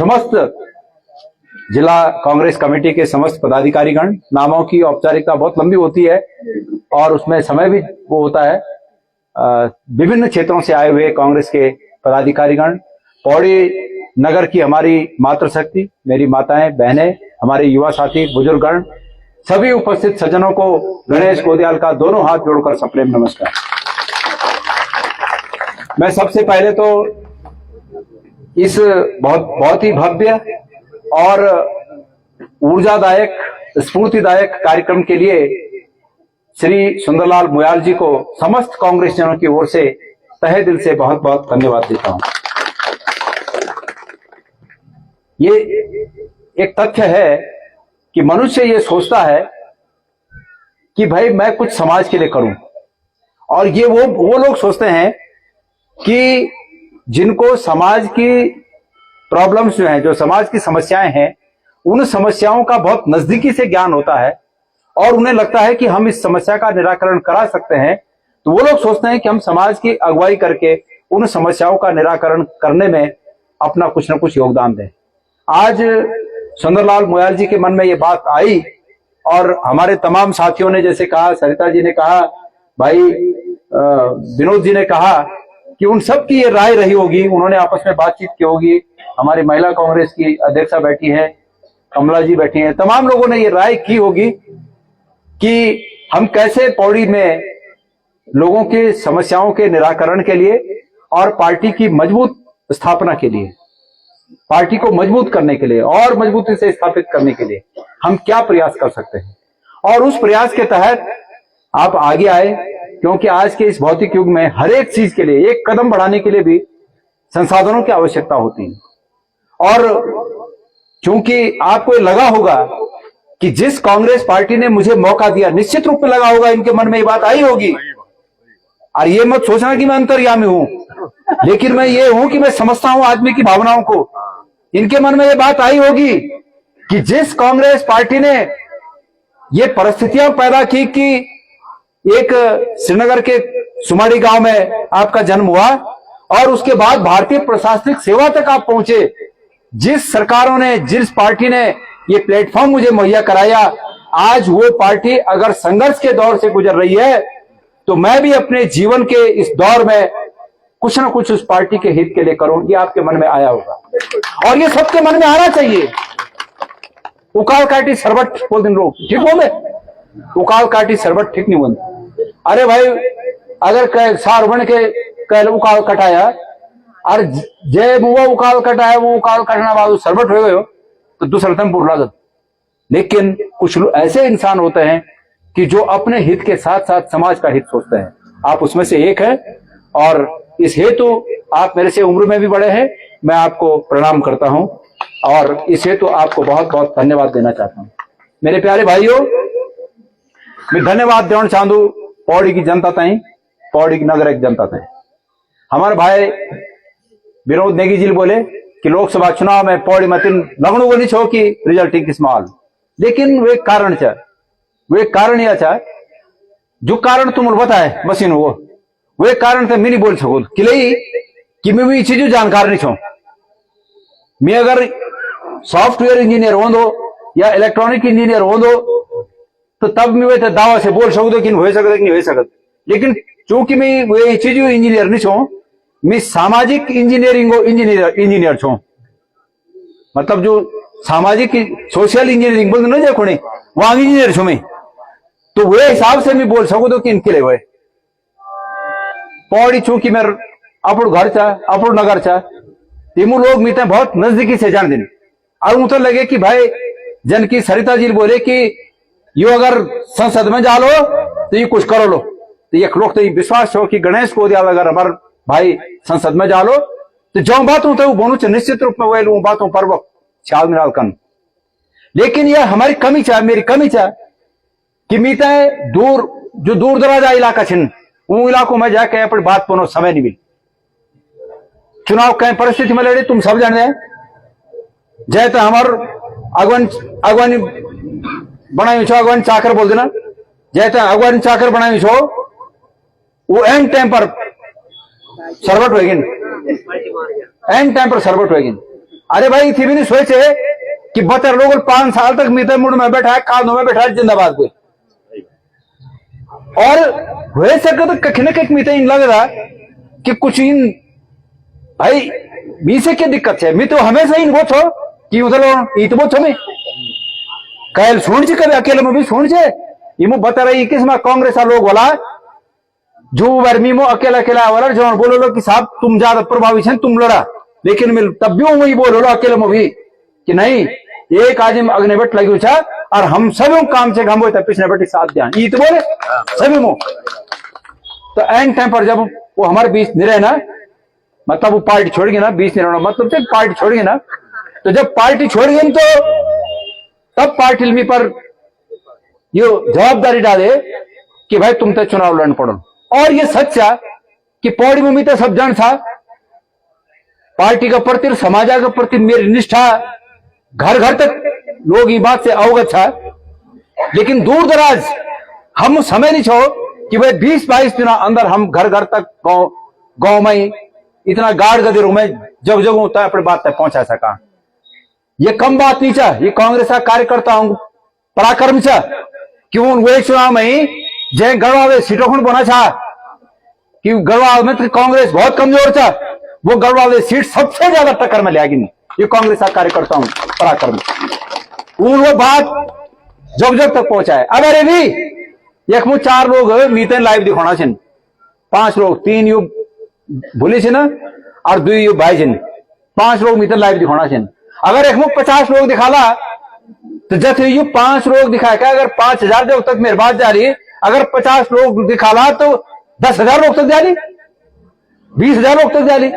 समस्त जिला कांग्रेस कमेटी के समस्त पदाधिकारीगण, नामों की औपचारिकता बहुत लंबी होती है और उसमें समय भी वो होता है। विभिन्न क्षेत्रों से आए हुए कांग्रेस के पदाधिकारीगण, पौड़ी नगर की हमारी मातृशक्ति, मेरी माताएं, बहनें, हमारे युवा साथी, बुजुर्गगण, सभी उपस्थित सज्जनों को गणेश कोदियाल का दोनों हाथ जोड़कर सप्रेम नमस्कार। मैं सबसे पहले तो इस बहुत ही भव्य और ऊर्जादायक, स्फूर्तिदायक कार्यक्रम के लिए श्री सुंदरलाल मुयाल जी को समस्त कांग्रेस जनों की ओर से तहे दिल से बहुत बहुत धन्यवाद देता हूं। ये एक तथ्य है कि मनुष्य ये सोचता है कि भाई मैं कुछ समाज के लिए करूं, और ये वो लोग सोचते हैं कि जिनको समाज की प्रॉब्लम्स जो हैं, जो समाज की समस्याएं हैं, उन समस्याओं का बहुत नजदीकी से ज्ञान होता है और उन्हें लगता है कि हम इस समस्या का निराकरण करा सकते हैं। तो वो लोग सोचते हैं कि हम समाज की अगुवाई करके उन समस्याओं का निराकरण करने में अपना कुछ न कुछ योगदान दें। आज सुंदरलाल मुयाल जी के मन में ये बात आई और हमारे तमाम साथियों ने जैसे कहा, सरिता जी ने कहा, भाई विनोद जी ने कहा कि उन सब की ये राय रही होगी, उन्होंने आपस में बातचीत की होगी। हमारी महिला कांग्रेस की अध्यक्षा बैठी है, कमला जी बैठी हैं, तमाम लोगों ने ये राय की होगी कि हम कैसे पौड़ी में लोगों की समस्याओं के निराकरण के लिए और पार्टी की मजबूत स्थापना के लिए, पार्टी को मजबूत करने के लिए और मजबूती से स्थापित करने के लिए हम क्या प्रयास कर सकते हैं। और उस प्रयास के तहत आप आगे आए, क्योंकि आज के इस भौतिक युग में हर एक चीज के लिए, एक कदम बढ़ाने के लिए भी संसाधनों की आवश्यकता होती है। और चूंकि आपको लगा होगा कि जिस कांग्रेस पार्टी ने मुझे मौका दिया, निश्चित रूप में लगा होगा, इनके मन में ये बात आई होगी। और ये मत सोचना कि मैं अंतर्यामी हूं, लेकिन मैं ये हूं कि मैं समझता हूं आदमी की भावनाओं को। इनके मन में ये बात आई होगी कि जिस कांग्रेस पार्टी ने ये परिस्थितियां पैदा की कि एक श्रीनगर के सुमाड़ी गांव में आपका जन्म हुआ और उसके बाद भारतीय प्रशासनिक सेवा तक आप पहुंचे, जिस सरकारों ने, जिस पार्टी ने ये प्लेटफॉर्म मुझे मुहैया कराया, आज वो पार्टी अगर संघर्ष के दौर से गुजर रही है तो मैं भी अपने जीवन के इस दौर में कुछ ना कुछ उस पार्टी के हित के लिए करूं। ये आपके मन में आया होगा और ये सबके मन में आना चाहिए। उकाल काटी सरबट बोल दिन लोग, ठीक बोले? उकाल काटी सरबट ठीक नहीं बोलते। अरे भाई, अगर सार बन के कह उकाल कटाया और जय मुआ उकाल कटाया, वो उकाल कटना बाद सरबट हो गए तो दूसरा तमपुर लागत। लेकिन कुछ ऐसे इंसान होते हैं कि जो अपने हित के साथ साथ समाज का हित सोचते हैं। आप उसमें से एक है और इस हेतु आप मेरे से उम्र में भी बड़े हैं, मैं आपको प्रणाम करता हूं और इस हेतु आपको बहुत बहुत धन्यवाद देना चाहता हूं। मेरे प्यारे भाइयों, मैं धन्यवाद देना चाहूँ पौड़ी की जनता ताई, पौड़ी की नगर एक जनता ताई। हमारे भाई विनोद नेगी जी बोले कि लोकसभा चुनाव में पौड़ी में लगनू को नहीं छो कि रिजल्ट किस माल, लेकिन वे कारण चाह, वे कारण यह चाह जो कारण तुम बताए मशीन वो कारण थे मैं नहीं बोल सको कि मैं भी चीजों जानकार नहीं छो। मैं अगर सॉफ्टवेयर इंजीनियर हो दो या इलेक्ट्रॉनिक इंजीनियर हो दो तो तब मैं वे दावा से बोल सकते कि हो सकता कि नहीं हो सकता। लेकिन चूंकि मैं वे चीजों इंजीनियर नहीं छो, मैं सामाजिक इंजीनियरिंग इंजीनियर छो। मतलब जो सामाजिक सोशल इंजीनियरिंग बोलते ना देखो नहीं, वहां इंजीनियर छो मैं, तो वे हिसाब से मैं बोल सकूं तो कि इनके लिए हुए पौड़ी चूंकि मेरे अपू घर चा, अपू नगर चा, तीमू लोग मीते बहुत नजदीकी से जान दिन। और मुझे लगे कि भाई जन की सरिता जी बोले कि यो अगर संसद में जा लो तो ये कुछ करो लो, तो ये लोग तो ये विश्वास हो कि गणेश कोदियाल अगर हमारे भाई संसद में जा लो तो जो बात हूं तो बोलू निश्चित रूप में वह लू बातों पर वो ख्याल मिलाल कर। लेकिन यह हमारी कमी चाह, मेरी कमी चाह कि मीता दूर जो दूर दराजा इलाका छिन उन इलाकों में जाके अपनी बात पनो समय नहीं मिली। चुनाव कई परिस्थिति में लड़े तुम सब जाने जय तो हमार अगवानी बनाई छो, अगवानी चाकर बोल देना, जय तो अगवानी चाकर बनाई छो, वो एंड टाइम पर सरबट होगी, एंड टाइम पर सरबट होगी। अरे भाई थी भी नहीं सोचे कि 72 लोग 5 साल तक मीते मुड़ में बैठा है, कानों में बैठा है जिंदाबाद को, और हुए सके तो कहीं ना कहीं मीते इन लग रहा कि कुछ इन भाई मी से क्या दिक्कत है, मी तो हमेशा इन वो छो कि मतलब ईत वो छो, मैं कल सुन छी कभी अकेले में भी सुन छे इमो बता रही कि इसमें कांग्रेस लोग वाला जो वर्मी में अकेला अकेला वाला जो बोलो लो कि साहब तुम ज्यादा प्रभावित हैं, तुम लड़ा, लेकिन मैं तब भी वही बोलो लो अकेले में भी कि नहीं एक आदमी अग्निवट लगी था और हम सभी काम से घम होता पिछले बटे साथ ध्यान ईत बोले सभी मो। तो एंड टाइम पर जब वो हमारे बीच नहीं रहे ना, मतलब वो पार्टी छोड़ गई ना, बीच नहीं रहना मतलब जब पार्टी छोड़ गई ना, तो जब पार्टी छोड़ गई तो तब पार्टी में पर ये जवाबदारी डाले कि भाई तुम तो चुनाव लड़ना पड़ो। और ये सच है कि पौड़ी में तो सब जान था पार्टी का प्रति और समाज का प्रति मेरी निष्ठा घर घर तक लोग ये बात से अवगत था, लेकिन दूर दराज हम समय नहीं छो कि भाई 20-22 दिन अंदर हम घर घर तक गांव में इतना गाड़ गदेरों में जग जगह होता है अपनी बात तक पहुंचा सका। ये कम बात नहीं चाह, ये कांग्रेस का कार्यकर्ता हूं पराक्रम चाह कि वो चुनाव में जय गढ़वाल सीटों को बना चाह कि गढ़वाल में तो कांग्रेस बहुत कमजोर था, वो गढ़वाल सीट सबसे ज्यादा टक्कर में लिया ये कांग्रेस का कार्यकर्ता हूं पराक्रम, वो बात जग जग तक पहुंचा है। अब अरे भी एक मुझ 4 लोग मीते लाइव दिखाना छिन, 5 लोग 3 यू भूली छिन और 2 यू भाई छिन, 5 लोग मीते लाइव दिखाना छिन। अगर एक मुझ 50 लोग दिखाला तो जैसे यू 5 लोग दिखा के अगर 5000 जब तक मेरी बात जा रही, अगर 50 लोग दिखाला तो 10,000 लोग तक जा रही, 20,000 लोग तक जा रही।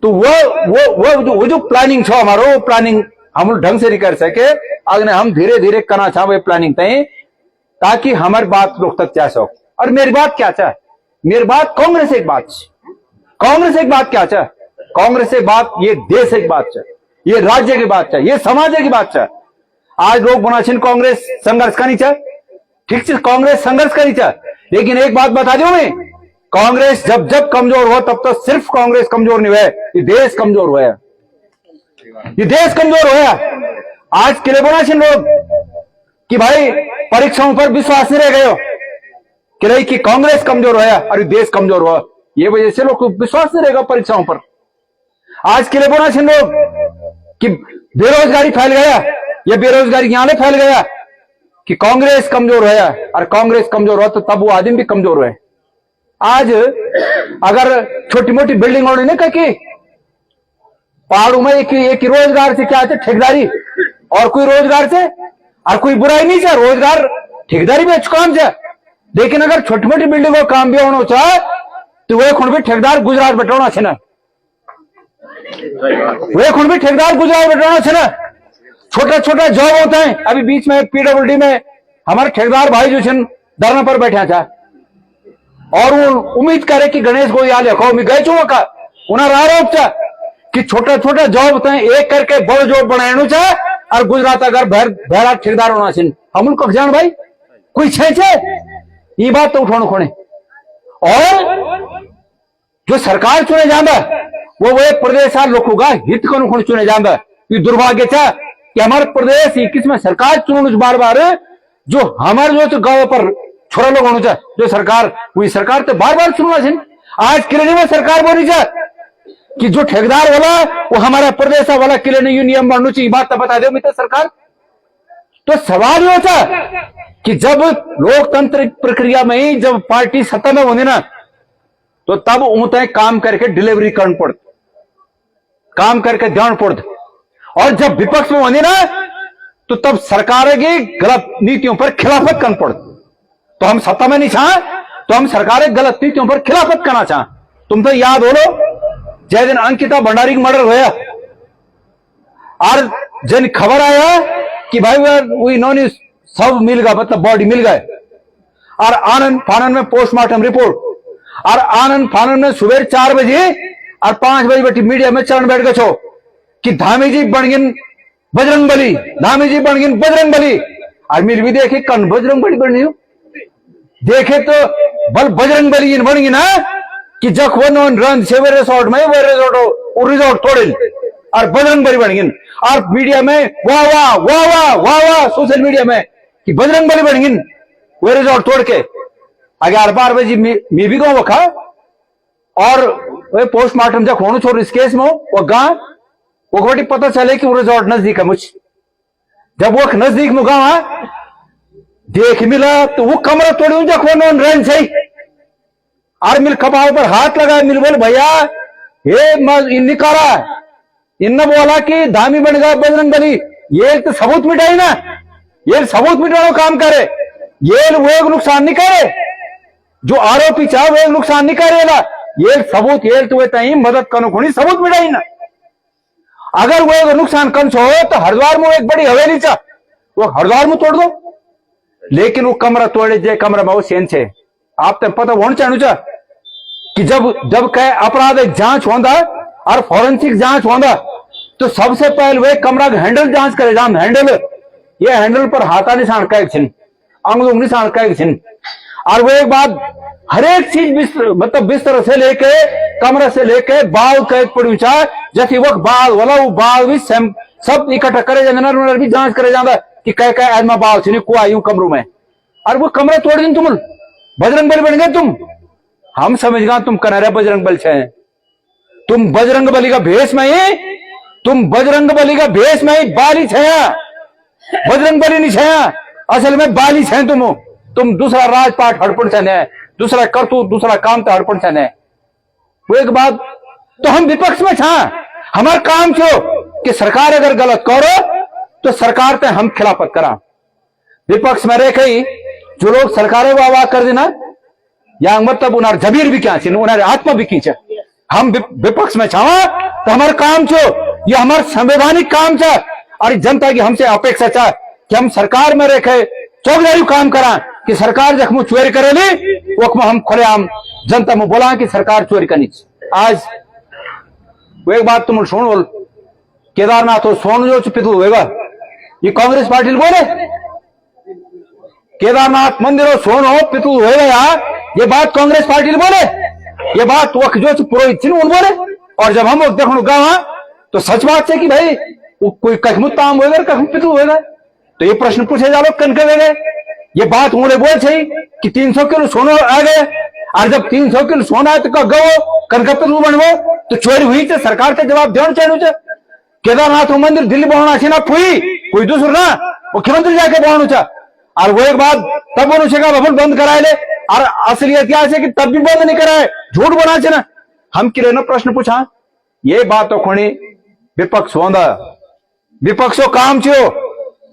तो वो जो प्लानिंग छो हमारो, वो प्लानिंग हम ढंग से नहीं कर सके, अगर हम धीरे धीरे करना चाह वो प्लानिंग तय ताकि हमारी बात लोग तक जा सको। और मेरी बात क्या चाह, मेरी बात कांग्रेस एक बात, कांग्रेस एक बात क्या चाह, कांग्रेस एक बात ये देश एक बात चाह, ये राज्य की बात चाह, ये समाज की बात चाह। आज लोग बना कांग्रेस संघर्ष करनी चाह, ठीक है कांग्रेस संघर्ष करनी चाह, लेकिन एक बात बता दो मैं, कांग्रेस जब जब कमजोर हो तब तो सिर्फ कांग्रेस कमजोर नहीं हुआ, ये देश कमजोर हुआ, ये देश कमजोर हुआ। आज के लिए बना लोग कि भाई परीक्षाओं पर विश्वास नहीं रह गए कि नहीं कि कांग्रेस कमजोर हुआ और ये देश कमजोर हुआ, ये वजह से लोग को विश्वास नहीं रहेगा परीक्षाओं पर। आज के लिए बना लोग कि बेरोजगारी फैल गया, ये बेरोजगारी यहां ले फैल गया कि कांग्रेस कमजोर है, और कांग्रेस कमजोर हो तो तब वो आदमी भी कमजोर है। आज अगर छोटी मोटी बिल्डिंग होने नहीं कही पहाड़ों में एक ही रोजगार से क्या है ठेकेदारी, और कोई रोजगार से और कोई बुराई नहीं है, रोजगार ठेकेदारी में काम है, लेकिन अगर छोटी मोटी बिल्डिंग को काम भी होना चाहे तो वह खुद भी ठेकेदार गुजरात बटाना छे ना, वह खुद भी ठेकेदार गुजरात बटाना छे ना। छोटा छोटा जॉब होता है, अभी बीच में पीडब्ल्यूडी में हमारे ठेकेदार भाई जो धरना पर बैठा था और वो उम्मीद करे कि गणेश को याद रखो, मैं गए चुका का उन्हें आरोप था कि छोटा छोटा जॉब होता है एक करके बड़ जॉब बनाने चाहे और गुजरात अगर भैरा ठेकेदार होना चाहिए, हम उनको जान भाई कोई छे ये बात तो उठाने खोने। और जो सरकार चुने जाता वो प्रदेश लोगों का हित को चुने जाता, ये दुर्भाग्य था कि हमारे प्रदेश 21 में सरकार चुन बार बार जो हमारे जो तो गांव पर छोरा लोग होना चाहे, जो सरकार हुई सरकार तो बार बार चुनना चाहिए। आज किले में सरकार बोली जाए कि जो ठेकेदार वाला वो हमारा प्रदेश वाला किले ने नियम बनना चाहिए, बात तो बता दो मित्र सरकार। तो सवाल ये होता कि जब लोकतंत्र प्रक्रिया में ही जब पार्टी सत्ता में होने ना तो तब उतने काम करके डिलीवरी करना पड़ता, काम करके ध्यान पड़ता, और जब विपक्ष में होने ना तो तब सरकार की गलत नीतियों पर खिलाफत करना पड़ता। तो हम सत्ता में नहीं चाह तो हम सरकार की गलत नीतियों पर खिलाफत करना चाह। तुम तो याद हो लो जय दिन अंकिता भंडारी मर्डर हुआ और जन खबर आया कि भाई वो इन्होंने सब मिल गया, मतलब बॉडी मिल गए, और आनंद फानंद में पोस्टमार्टम रिपोर्ट, और आनंद फानंद में सुबह 4 बजे और 5 बजे बैठी मीडिया में चरण बैठ गए छो कि धामी जी बन गिन बजरंग बली, धामी जी बन गिन बजरंग बली, और मिल भी देखे कन बजरंग बली बन रही देखे तो बल बजरंग बली बन गई ना कि जख वो रन से रिजॉर्ट में वो रिजॉर्ट तोड़े और बजरंग बली बन गिन और मीडिया में वाह वाह वाह वाह वाह वाह सोशल मीडिया में कि बजरंग बली बन गिन वे रिजॉर्ट तोड़ के अगर 12 बजे मी भी गाँव वखा और वे पोस्टमार्टम जब होना छोड़ इस केस में वो गाँव वो बड़ी पता चले कि वो रिजॉर्ट नजदीक है मुझ जब वो नजदीक में गाँव देख मिला तो वो कमरा तोड़ी जब रन सही और मिल कपाल पर हाथ लगाए मिल बोले भैया ये निकाला इन बोला कि धामी बन गया बजरंग बली ये तो सबूत मिटाई ना ये सबूत मिटाने काम करे ये वो एक नुकसान नहीं करे जो आरोपी चाहे वो एक नुकसान नहीं करेगा ये सबूत ये तो तई मदद करो खुणी सबूत मिटाई ना अगर वो एक नुकसान कम छो तो हरिद्वार में एक बड़ी हवेली चा वो हरिद्वार में तोड़ दो लेकिन वो कमरा तोड़े जे कमरा में वो सेन छे आप तो पता होना चाहू चा कि जब कहे अपराधिक जांच होंदा और फॉरेंसिक जांच होंदा तो सबसे पहले वे कमरा का हैंडल जांच करे जाम हैंडल ये हैंडल पर हाथा निशान कैक छिन अंगुल निशान कैक छिन और वो एक बात हर एक चीज मतलब बिस्तर से लेके कमरा से लेके बाल कैद पड़ी चा जैसे वक्त बाल वाला वो बाल भी सब इकट्ठा करे जाते भी जांच करे जाता कि कह आदमा बाल छिन को आयु कमरों में और वो कमरा तोड़ दिन तुम बजरंग बली बन गए तुम हम समझ गए तुम कना रहे बजरंग बल छे तुम बजरंग बली का भेष में ही तुम बजरंग बली का भेष में ही बाली छे बजरंग बली नहीं छे असल में बाली छे तुम दूसरा राजपाट हड़पड़ छे दूसरा करतूत दूसरा काम तो हड़पड़ छे वो एक बात तो हम विपक्ष में छा हमारा काम छो कि सरकार अगर गलत करो तो सरकार ते हम खिलाफत करा विपक्ष में रह कही जो लोग सरकारें वाह कर देना या मतलब उन्हार जबीर भी क्या उन्हारे आत्मा भी की हम विपक्ष में छावा तो हमारा काम छो ये हमारा संवैधानिक काम छा और जनता की हमसे अपेक्षा छा कि हम सरकार में रखे चौकीदारी काम करा कि सरकार जख्म चोरी करेली वो हम खुलेआम जनता में बोला कि सरकार चोरी करनी आज वो एक बात तुम सुन बोल केदारनाथ हो सोन जो पितु होगा ये कांग्रेस पार्टी बोले केदारनाथ मंदिर हो सोन हो पितु होगा यहाँ ये बात कांग्रेस पार्टी बोले ये बात वक्त जो पुरोहित थी उन बोले और जब हम लोग देखो गाँव तो सच बात है कि भाई कोई कखमुत्ताम होगा कखमुपितु होगा तो ये प्रश्न पूछे जा लोग कनके गए ये बात उन्हें बोल छे कि 300 किलो सोना आ गए और जब 300 किलो सोना है तो गो कनकपितु बनवो तो चोरी हुई तो सरकार के जवाब देना चाहिए केदारनाथ मंदिर दिल्ली बनाना छे ना कोई दूसरा ना मुख्यमंत्री जाके बनाना चाह और वो एक बात तब उन्होंने भवन बंद कराए ले और असलियत क्या है कि तब भी बंद नहीं कराए झूठ बना छे ना हम कि ना प्रश्न पूछा ये बात तो खुणी विपक्ष होंदा विपक्षों काम छो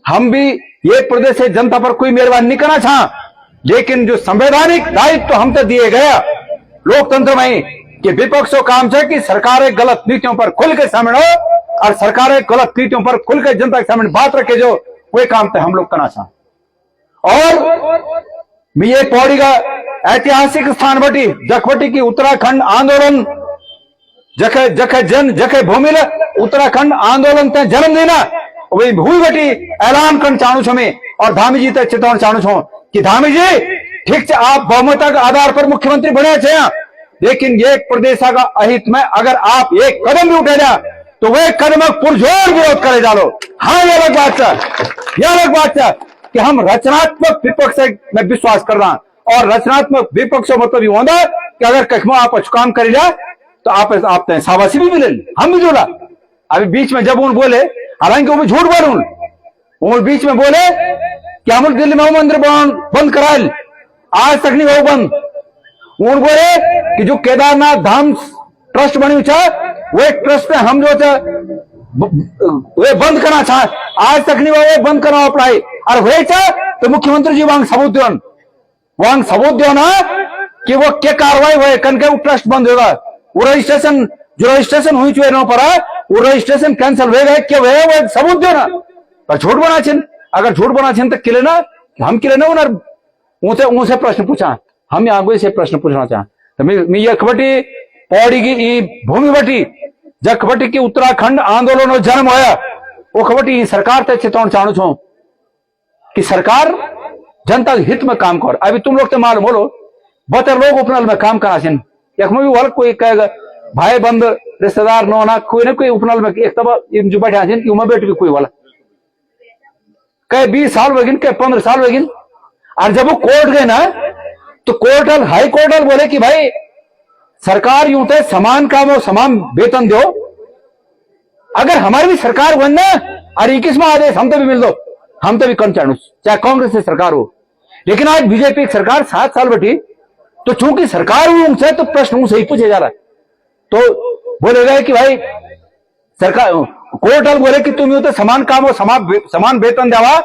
हम भी ये प्रदेश से जनता पर कोई मेहरबानी नहीं करना चाह लेकिन जो संवैधानिक दायित्व तो हम तो दिए गया लोकतंत्र में कि विपक्षों काम है कि सरकारें गलत नीतियों पर खुल के सामने हो और सरकारें गलत नीतियों पर खुल के जनता के सामने बात रखे जो वही काम तो हम लोग करना चाह और ये पौड़ी का ऐतिहासिक स्थान बटी जखवटी की उत्तराखंड आंदोलन जखे भूमि उत्तराखंड आंदोलन ते जन्म देना वही हुई बटी ऐलान कर चाहू छो मैं और धामी जी तक चेतावनी चाहू छो कि धामी जी ठीक से आप बहुमत के आधार पर मुख्यमंत्री बने छे लेकिन ये प्रदेश का अहित में अगर आप एक कदम भी उठे जा तो वह कदम पुरजोर विरोध करे डालो हाँ ये अलग बात है कि हम रचनात्मक विपक्ष में विश्वास कर रहा और रचनात्मक विपक्ष मतलब ये होता कि अगर कखमा आप अच्छु काम कर लिया तो आप शाबाशी भी मिले हम भी जोड़ा अभी बीच में जब उन बोले हालांकि वो झूठ बोले उन बीच में बोले कि हम दिल्ली में मंदिर बंद कराए आज तक नहीं हो बंद उन बोले कि जो केदारनाथ धाम ट्रस्ट बनी वो ट्रस्ट में हम जो वे बंद करना चाह आज तक नहीं वो बंद करना पड़ाई और वे तो मुख्यमंत्री जी वहां सबूत दो ना कि वो क्या कार्रवाई हुए कन के वो ट्रस्ट बंद होगा वो रजिस्ट्रेशन हुई चुके ना पड़ा वो रजिस्ट्रेशन कैंसिल हो गए क्या हुए वो सबूत दो ना पर झूठ बना छिन अगर झूठ बना छिन तो किले ना हम किले ना उनसे उनसे प्रश्न पूछा हम आगे से प्रश्न पूछना चाह तो मैं ये खबटी पौड़ी की भूमि बटी जखबटी की उत्तराखंड आंदोलन जन्म होया वो खबटी सरकार तक चेतावनी चाहू छो कि सरकार जनता के हित में काम कर अभी तुम लोग तो मालूम बोलो बतर लोग उपनल में काम करा छिन भी वाल कोई कहेगा भाई बंद रिश्तेदार न होना कोई ना कोई उपनाल में एक तब जो बैठा कि उमा बैठ भी कोई वाला कहे 20 साल वगिन कहे 15 साल वगिन। और जब वो कोर्ट गए ना तो कोर्ट हाई कोर्ट बोले कि भाई सरकार यूं थे समान काम और समान वेतन दो। अगर हमारी भी सरकार बन ना और 21वां आदेश हम तो भी मिल दो, हम तो भी कम चाणू चाहे कांग्रेस की सरकार हो। लेकिन आज बीजेपी की सरकार 7 साल बैठी तो चूंकि सरकार से तो प्रश्न से ही पूछे जा रहा है। तो बोले गए कि भाई सरकार कोर्ट बोले कि तुम यूं तो समान काम और समान वेतन देवा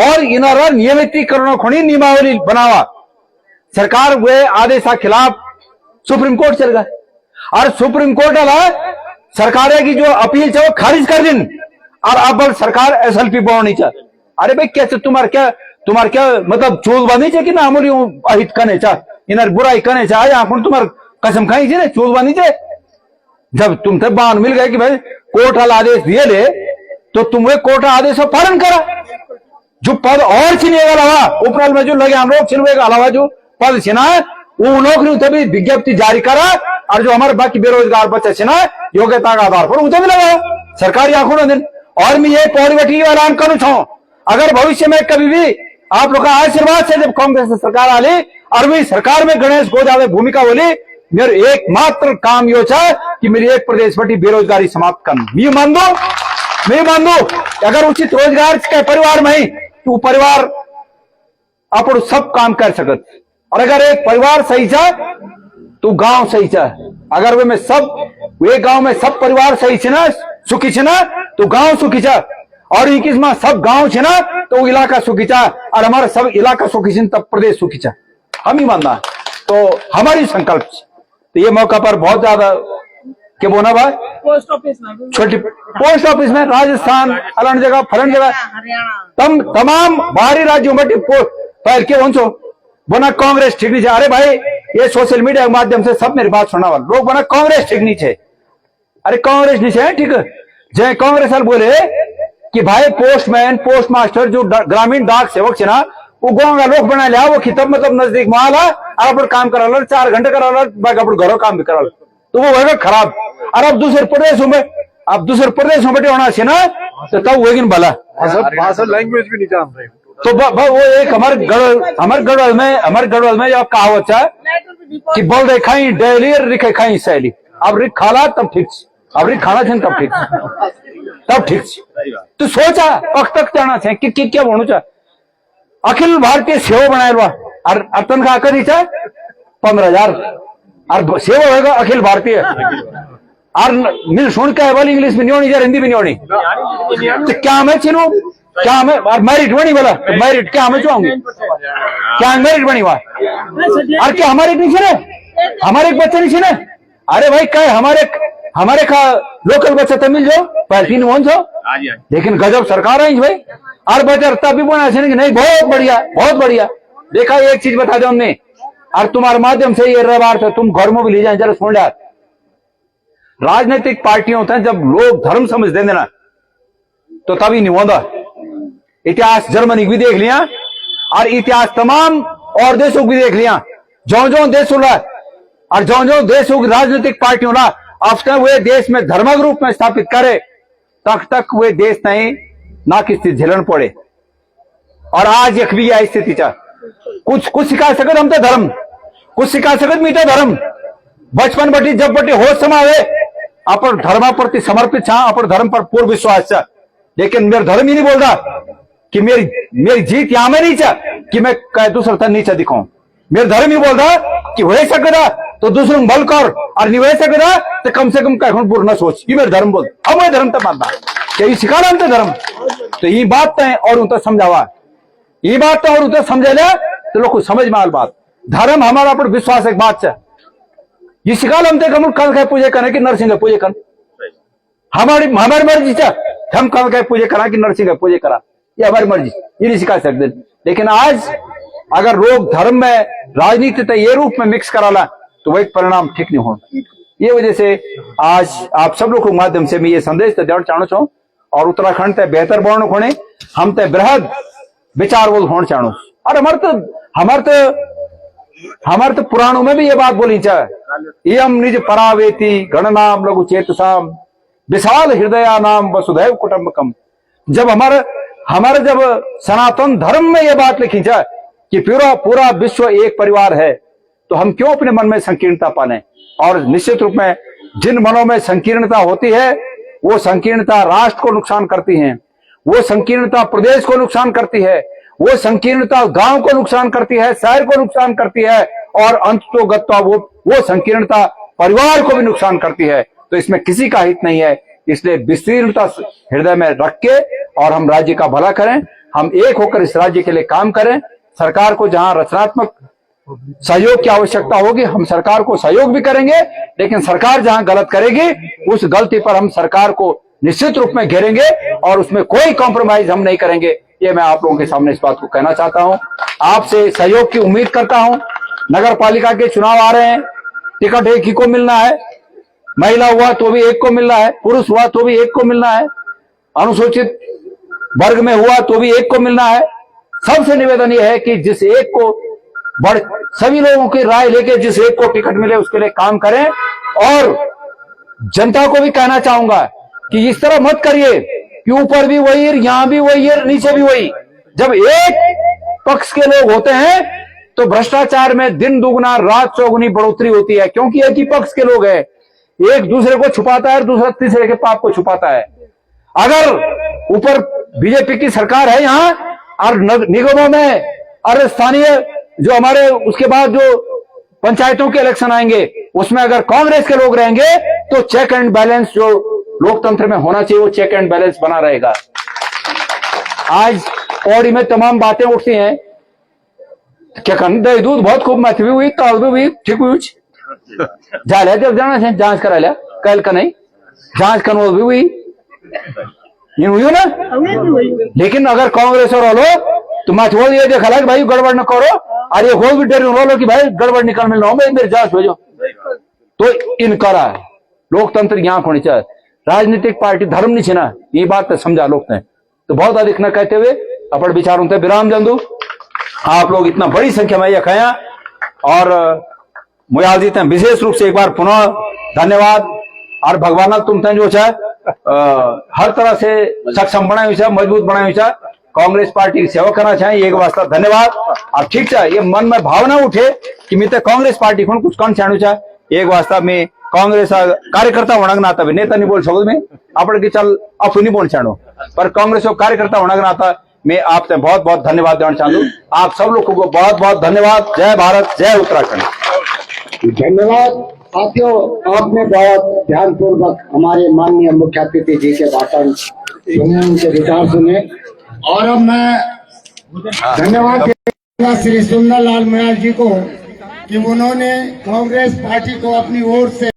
और इनारा नियमितीकरण खोनी नियमावली बनावा। सरकार वे आदेश के खिलाफ सुप्रीम कोर्ट चल गया और सुप्रीम कोर्ट वाला सरकार की जो अपील है वो खारिज कर दिन और अब सरकार एसएलपी बढ़नी चाहिए। अरे भाई कैसे तुम्हारे क्या मतलब चूल बांधी चाहिए कि ना अमूल अहित करने चाह इनर बुराई करने चाह या तुम्हारे कसम खाई चाहिए चूल बांधी चाहिए। जब तुम थे बान मिल गए कि भाई कोर्ट वाला आदेश दिए ले तो तुम वे कोर्ट आदेश का पालन करा। जो पद और छिने अलावा उपराल में जो लगे हम लोग छिनवे के अलावा जो पद छिना वो लोग ने तभी विज्ञप्ति जारी करा और जो हमारे बाकी बेरोजगार बच्चे छिना योग्यता के आधार पर उसे भी लगा सरकारी आंखों दिन। और मैं ये पौड़ी बैठी ऐलान करूं छो अगर भविष्य में कभी भी आप लोग का आशीर्वाद से जब कांग्रेस सरकार आली और वही सरकार में गणेश गोजावे भूमिका बोली मेरे एकमात्र काम यो कि मेरी एक प्रदेश बटी बेरोजगारी समाप्त करना। मैं मान दो अगर उचित रोजगार के परिवार में ही तो परिवार अपन सब काम कर सकत। और अगर एक परिवार सही चा तो गांव सही चा। अगर वे में सब वे गांव में सब परिवार सही छे ना सुखी छे ना तो गांव सुखी चा और 21 में सब गांव छे ना तो इलाका सुखी चा और हमारा सब इलाका सुखी छे तब प्रदेश सुखी चा। हम ही मानना तो हमारी संकल्प। तो ये मौका पर बहुत ज्यादा क्या बोना भाई पोस्ट ऑफिस में छोटी पोस्ट ऑफिस में राजस्थान अलग जगह फलन जगह तमाम बाहरी राज्यों में पहल के उनसो बना कांग्रेस ठीक नहीं है। अरे भाई ये सोशल मीडिया के माध्यम से सब मेरी बात सुनना वाले लोग बना कांग्रेस ठीक नहीं है। अरे कांग्रेस नहीं है ठीक है जय कांग्रेस बोले कि भाई पोस्टमैन पोस्ट मास्टर जो ग्रामीण डाक सेवक से ना वो गाँव का लोग बना लिया वो खिताब मतलब नजदीक में आला और काम करा 4 घंटे करा घरों काम भी करा तो वो होगा खराब। और अब दूसरे प्रदेशों में होना चाहिए ना तो तब वेगिन भला भाषा लैंग्वेज भी नहीं जान रहे तो वो एक हमारे गढ़वाल में जब कहावत है कि बोल रहे खाई डेली रिखे खाई सैली अब रिख खाला तब ठीक अब रिख खाना चाहिए तब ठीक तो सोचा पक तक जाना चाहिए कि क्या बोलू चाह अखिल भारतीय सेवा बनाए और तनखा करी चाह 15,000 और सेवा होगा अखिल भारतीय और मिल सुन के वाली इंग्लिश में नहीं होनी हिंदी में नहीं होनी तो क्या मैं चिन्हू क्या मैं और मैरिट बनी बोला तो मैरिट क्या हमें चाहूंगी क्या मैरिट बनी हुआ और क्या हमारे नहीं छे हमारे बच्चे नहीं छे। अरे भाई क्या हमारे का लोकल बच्चा तो मिल जाओ पार्टी ने वन जाओ लेकिन गजब सरकार आई भाई और बच्चा तब भी बना कि नहीं बहुत बढ़िया देखा एक चीज बता दो हमने और तुम्हारे माध्यम से ये रवार था तुम घर में भी ले जाए जरा सुन लिया। राजनीतिक पार्टियां होते हैं जब लोग धर्म समझ देंगे ना तो तभी नहीं होता। इतिहास जर्मनी भी देख लिया और इतिहास तमाम और देशों की देख लिया जो देश उड़ा और जो देशों की राजनीतिक पार्टी उड़ा अब वे देश में धर्म रूप में स्थापित करे तक वे देश नहीं ना की स्थिति झेलन पड़े। और आज एक भी यह स्थिति चाह कुछ सिखा सकत हम तो धर्म कुछ सिखा सकत मीठा धर्म बचपन बटी जब बटी होश समावे अपन धर्म प्रति समर्पित छा अपन धर्म पर पूर्ण विश्वास था। लेकिन मेरा धर्म ही नहीं बोल रहा कि मेरी जीत यहां में नहीं चाह कि मैं दूसरा था नीचा दिखाऊं। मेरा धर्म ही बोल रहा कि हो सकता तो दूसरों बल कर और नहीं हो सकता तो कम से कम कहीं पूर्ण न सोच ये मेरा धर्म बोल। अब मैं धर्म तक मानता क्या सिखा रहा धर्म तो ये बात है और उनका समझावा ये बात और उधर समझे ले तो लोग को समझ में आल बात धर्म हमारा पर विश्वास एक बात है ये सिखा हम कल का पूजा करने की नरसिंह का पूजा कर हमारी मर्जी चाह हम कल का पूजा करा कि नरसिंह का पूजा करा ये हमारी मर्जी ये नहीं सिखा सकते। लेकिन आज अगर लोग धर्म में राजनीति तो ये रूप में मिक्स कराला तो वही परिणाम ठीक नहीं हो। ये वजह से आज आप सब लोग के माध्यम से मैं ये संदेश तो देना चाहूँ छो और उत्तराखंड ते बेहतर बढ़ने खोने हम ते बृहद विचार बोल होना चाहूँ और हमारे तो पुराणों में भी ये बात बोली चाहे इयम निज परावेति गणनाम लघु चेतसाम विशाल हृदया नाम वसुधैव कुटुंबकम। जब हमारे जब सनातन धर्म में यह बात लिखी जाए कि पूरा पूरा विश्व एक परिवार है, तो हम क्यों अपने मन में संकीर्णता पालें। और निश्चित रूप में जिन मनों में संकीर्णता होती है, वो संकीर्णता राष्ट्र को नुकसान करती है, वो संकीर्णता प्रदेश को नुकसान करती है, वो संकीर्णता गांव को नुकसान करती है, शहर को नुकसान करती है, और अंततोगत्वा वो संकीर्णता परिवार को भी नुकसान करती है। तो इसमें किसी का हित नहीं है। इसलिए विस्तीर्णता हृदय में रख के और हम राज्य का भला करें, हम एक होकर इस राज्य के लिए काम करें। सरकार को जहां रचनात्मक सहयोग की आवश्यकता होगी, हम सरकार को सहयोग भी करेंगे, लेकिन सरकार जहां गलत करेगी, उस गलती पर हम सरकार को निश्चित रूप में घेरेंगे और उसमें कोई कॉम्प्रोमाइज हम नहीं करेंगे। ये मैं आप लोगों के सामने इस बात को कहना चाहता हूं। आपसे सहयोग की उम्मीद करता हूं। नगर पालिका के चुनाव आ रहे हैं, टिकट एक ही को मिलना है, महिला हुआ तो भी एक को मिलना है, पुरुष हुआ तो भी एक को मिलना है, अनुसूचित वर्ग में हुआ तो भी एक को मिलना है। सबसे निवेदन यह है कि जिस एक को सभी लोगों की राय लेके जिस एक को टिकट मिले उसके लिए काम करें। और जनता को भी कहना चाहूंगा कि इस तरह मत करिए कि ऊपर भी वही, यहां भी वही, नीचे भी वही। जब एक पक्ष के लोग होते हैं तो भ्रष्टाचार में दिन दुगुना रात चौगुनी बढ़ोतरी होती है, क्योंकि एक ही पक्ष के लोग हैं। एक दूसरे को छुपाता है, दूसरा तीसरे के पाप को छुपाता है। अगर ऊपर बीजेपी की सरकार है यहां और निगमों में और स्थानीय जो हमारे उसके बाद जो पंचायतों के इलेक्शन आएंगे, उसमें अगर कांग्रेस के लोग रहेंगे तो चेक एंड बैलेंस जो लोकतंत्र में होना चाहिए वो चेक एंड बैलेंस बना रहेगा। आज पौड़ी में तमाम बातें उठती हैं, क्या दही दूध बहुत खूब मैथी हुई, ताल भी हुई, ठीक हुई, जा लिया जब जाना है जांच करा लिया, कल का नहीं जांच करना भी हुई, ये हुई ना। लेकिन अगर कांग्रेस और लो तो मैं बोल ये देखा कि भाई गड़बड़ न करो, और ये हो भी डर बोलो कि भाई गड़बड़ निकल मिल रहा मेरी जांच भेजो, तो इनकारा है। लोकतंत्र यहाँ होनी चाहिए, राजनीतिक पार्टी धर्म नहीं छीना, ये बात समझा लोग ने। तो बहुत अधिक न कहते हुए अपन विचारों से विराम दंदू। आप लोग इतना बड़ी संख्या में यह खाया और मुयाजी थे विशेष रूप से एक बार पुनः धन्यवाद। और भगवान तुम जो चाहे हर तरह से सक्षम बनाए हुए, मजबूत बनाए हुए, कांग्रेस पार्टी की सेवा करना चाहिए, एक वास्ता धन्यवाद। और ठीक है, ये मन में भावना उठे कि मैं तो कांग्रेस पार्टी को कुछ कौन चाहू चाहे, एक वास्ता में कांग्रेस कार्यकर्ता होना के नाता भी नेता नहीं बोल सकूं, मैं अपने की चल अफ नहीं बोल चाहूँ, पर कांग्रेस को कार्यकर्ता होना के नाता मैं आपसे बहुत बहुत धन्यवाद देना चाहूँ। आप सब लोगों को बहुत बहुत धन्यवाद। जय भारत, जय उत्तराखंड। धन्यवाद साथियों, आपने बहुत ध्यानपूर्वक हमारे माननीय मुख्य अतिथि जी के भाषण सुने, उनके विचार सुने। और अब मैं धन्यवाद देता श्री सुंदर लाल मयाल जी को कि उन्होंने कांग्रेस पार्टी को अपनी ओर से